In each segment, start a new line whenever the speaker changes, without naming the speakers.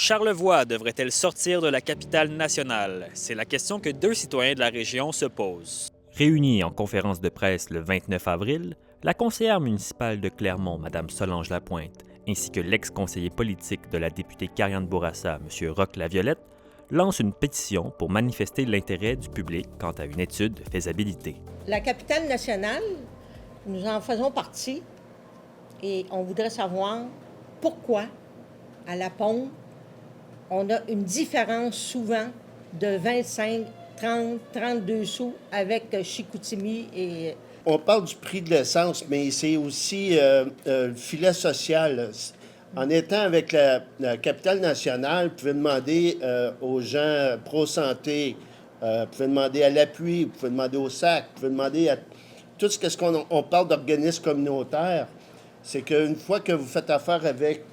Charlevoix devrait-elle sortir de la capitale nationale? C'est la question que deux citoyens de la région se posent. Réunie en conférence de presse le 29 avril, la conseillère municipale de Clermont, Mme Solange Lapointe, ainsi que l'ex-conseiller politique de la députée Karianne Bourassa, M. Roch Laviolette, lancent une pétition pour manifester l'intérêt du public quant à une étude de faisabilité.
La capitale nationale, nous en faisons partie et on voudrait savoir pourquoi à la pompe, on a une différence souvent de 25, 30, 32 sous avec Chicoutimi et...
On parle du prix de l'essence, mais c'est aussi le filet social. En étant avec la capitale nationale, vous pouvez demander aux gens pro-santé, vous pouvez demander à l'appui, vous pouvez demander au SAC, vous pouvez demander à tout ce qu'on parle d'organismes communautaires. C'est qu'une fois que vous faites affaire avec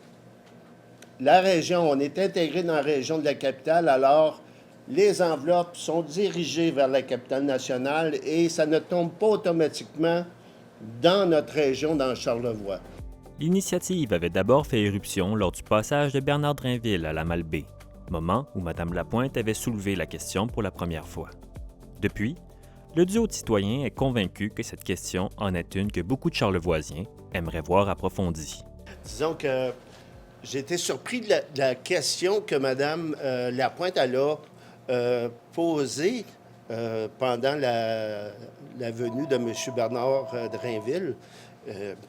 la région, on est intégré dans la région de la capitale, alors les enveloppes sont dirigées vers la capitale nationale et ça ne tombe pas automatiquement dans notre région, dans Charlevoix.
L'initiative avait d'abord fait éruption lors du passage de Bernard Drainville à la Malbaie, moment où Mme Lapointe avait soulevé la question pour la première fois. Depuis, le duo de citoyens est convaincu que cette question en est une que beaucoup de Charlevoisiens aimeraient voir approfondie.
Disons que j'ai été surpris de la question que Mme Lapointe a posée pendant la venue de M. Bernard Drainville.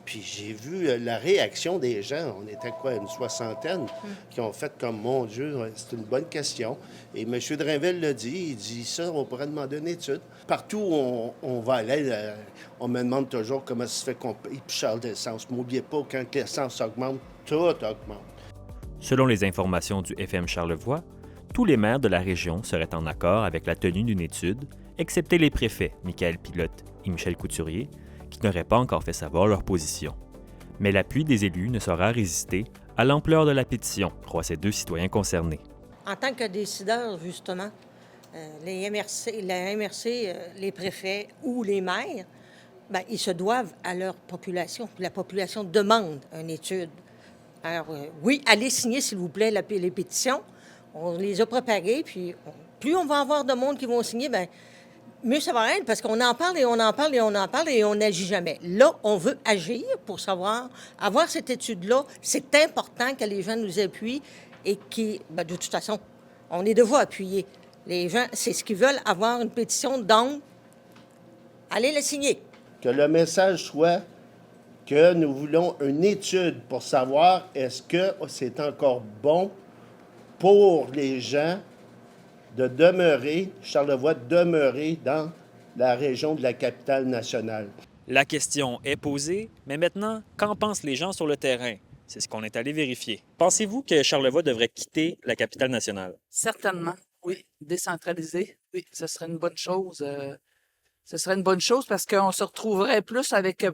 Puis j'ai vu la réaction des gens. On était quoi, une soixantaine, qui ont fait comme, mon Dieu, c'est une bonne question. Et M. Drainville l'a dit, il dit ça, on pourrait demander une étude. Partout où on va aller, on me demande toujours comment ça se fait qu'on paye plus cher d'essence. N'oubliez pas, quand l'essence augmente, tout augmente.
Selon les informations du FM Charlevoix, tous les maires de la région seraient en accord avec la tenue d'une étude, excepté les préfets Michael Pilote et Michel Couturier, qui n'auraient pas encore fait savoir leur position. Mais l'appui des élus ne saura résister à l'ampleur de la pétition, croient ces deux citoyens concernés.
En tant que décideurs, justement, la MRC, les préfets ou les maires, bien, ils se doivent à leur population. La population demande une étude. Alors, oui, allez signer, s'il vous plaît, les pétitions. On les a préparées, puis plus on va avoir de monde qui vont signer, bien, mieux ça va être, parce qu'on en parle et on en parle et on en parle et on n'agit jamais. Là, on veut agir pour savoir, avoir cette étude-là. C'est important que les gens nous appuient et qui, bien, de toute façon, on est devoir appuyer. Les gens, c'est ce qu'ils veulent, avoir une pétition, donc, allez la signer.
Que le message soit que nous voulons une étude pour savoir est-ce que c'est encore bon pour les gens de demeurer, Charlevoix, demeurer dans la région de la capitale nationale.
La question est posée, mais maintenant, qu'en pensent les gens sur le terrain? C'est ce qu'on est allé vérifier. Pensez-vous que Charlevoix devrait quitter la capitale nationale?
Certainement, oui. Décentraliser, oui, ce serait une bonne chose. Ce serait une bonne chose parce qu'on se retrouverait plus avec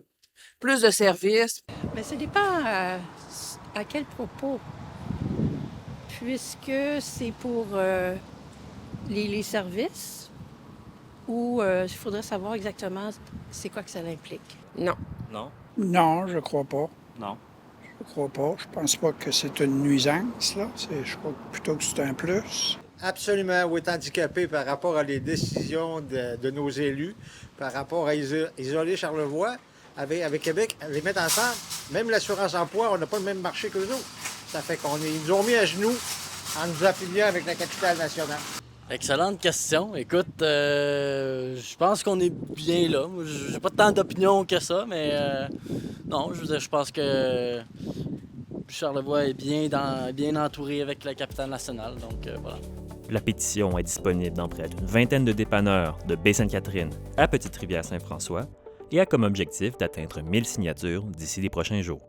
plus de services.
Mais ça dépend à quel propos. Puisque c'est pour les services ou il faudrait savoir exactement c'est quoi que ça implique.
Non.
Non?
Non, je crois pas.
Non.
Je crois pas. Je pense pas que c'est une nuisance, là. Je crois plutôt que c'est un plus.
Absolument, ou est handicapé par rapport à les décisions de nos élus, par rapport à isoler Charlevoix avec Québec, les mettre ensemble. Même l'assurance-emploi, on n'a pas le même marché que nous autres. Ça fait qu'ils nous ont mis à genoux en nous affiliant avec la capitale nationale.
Excellente question. Écoute, je pense qu'on est bien là. J'ai pas tant d'opinion que ça, mais non, je pense que Charlevoix est bien entouré avec la capitale nationale, donc voilà.
La pétition est disponible dans près d'une vingtaine de dépanneurs de Baie-Sainte-Catherine à Petite-Rivière-Saint-François et a comme objectif d'atteindre 1000 signatures d'ici les prochains jours.